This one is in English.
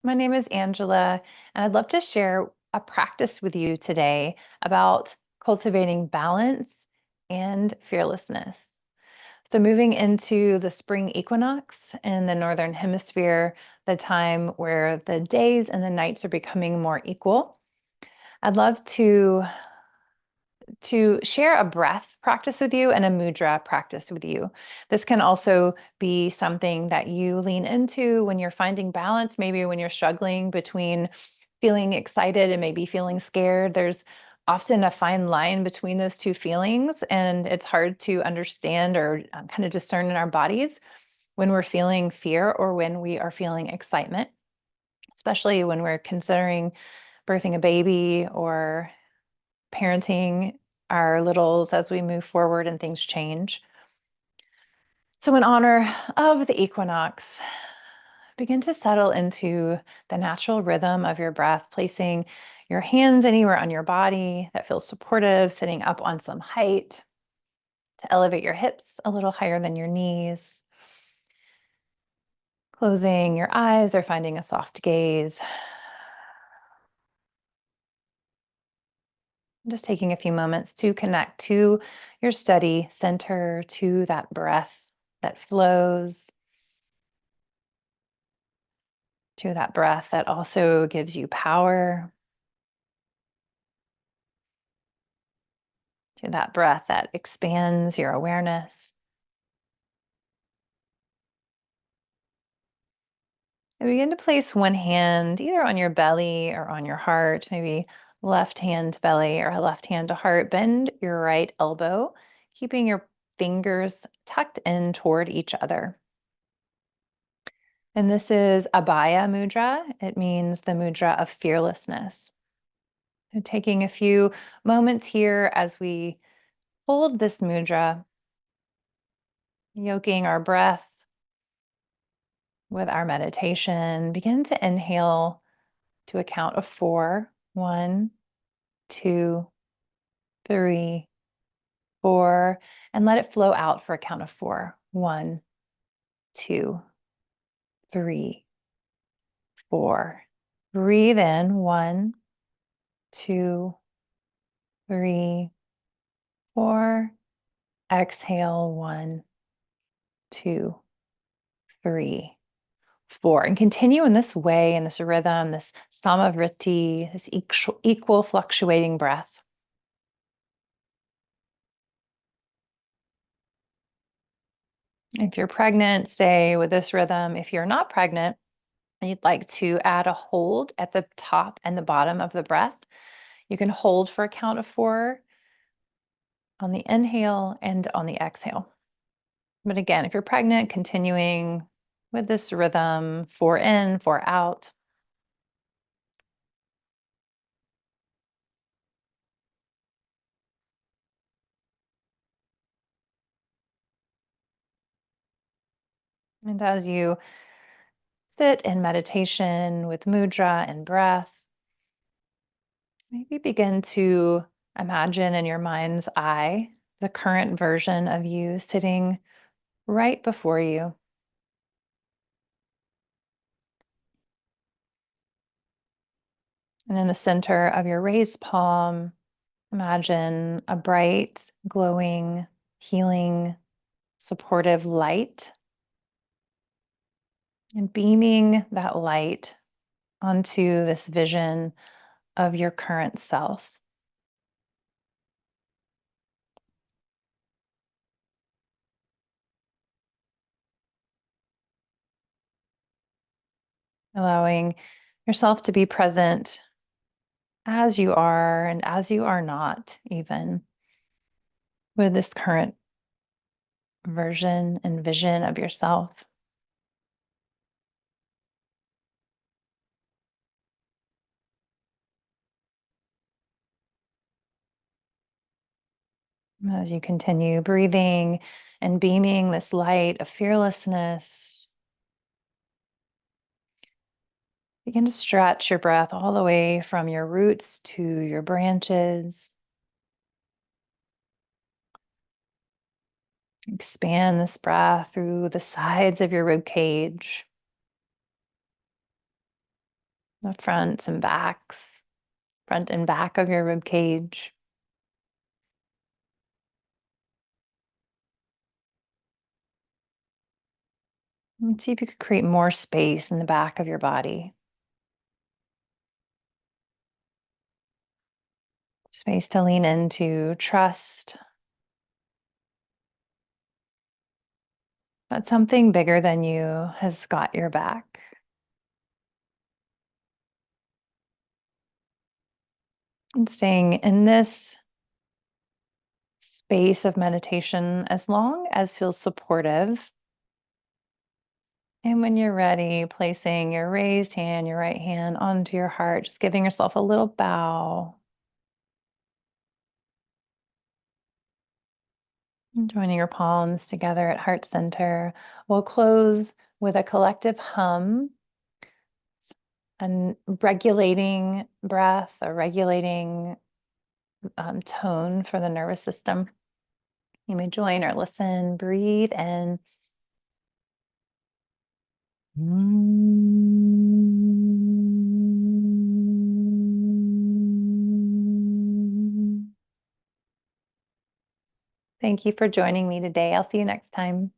My name is Angela, and I'd love to share a practice with you today about cultivating balance and fearlessness. So, moving into the spring equinox in the Northern Hemisphere, the time where the days and the nights are becoming more equal, I'd love to share a breath practice with you and a mudra practice with you. This can also be something that you lean into when you're finding balance, maybe when you're struggling between feeling excited and maybe feeling scared. There's often a fine line between those two feelings, and it's hard to understand or kind of discern in our bodies when we're feeling fear or when we are feeling excitement, especially when we're considering birthing a baby or parenting our littles as we move forward and things change. So, in honor of the equinox, begin to settle into the natural rhythm of your breath, placing your hands anywhere on your body that feels supportive, sitting up on some height to elevate your hips a little higher than your knees, closing your eyes or finding a soft gaze. Just taking a few moments to connect to your steady center, to that breath that flows, to that breath that also gives you power, to that breath that expands your awareness. And begin to place one hand either on your belly or on your heart, maybe left hand to belly or left hand to heart. Bend your right elbow, keeping your fingers tucked in toward each other. And this is Abhaya Mudra. It means the mudra of fearlessness. So taking a few moments here as we hold this mudra, yoking our breath with our meditation, begin to inhale to a count of 4. 1, 2, 3, 4, and let it flow out for a count of 4. 1, 2, 3, 4. Breathe in. 1, 2, 3, 4. Exhale. 1, 2, 3, 4. And continue in this way, in this rhythm, this samavriti, this equal fluctuating breath. If you're pregnant, stay with this rhythm. If you're not pregnant and you'd like to add a hold at the top and the bottom of the breath, you can hold for a count of 4 on the inhale and on the exhale. But again, if you're pregnant, continuing with this rhythm, 4 in, 4 out. And as you sit in meditation with mudra and breath, maybe begin to imagine in your mind's eye the current version of you sitting right before you. And in the center of your raised palm, imagine a bright, glowing, healing, supportive light, and beaming that light onto this vision of your current self. Allowing yourself to be present as you are and as you are not, even with this current version and vision of yourself. As you continue breathing and beaming this light of fearlessness, begin to stretch your breath all the way from your roots to your branches. Expand this breath through the sides of your rib cage. the front and back of your rib cage. And see if you could create more space in the back of your body. Space to lean into trust that something bigger than you has got your back. And staying in this space of meditation as long as feels supportive. And when you're ready, placing your raised hand, your right hand onto your heart, just giving yourself a little bow. And joining your palms together at heart center. We'll close with a collective hum and regulating breath, a regulating tone for the nervous system. You may join or listen, breathe in. Thank you for joining me today. I'll see you next time.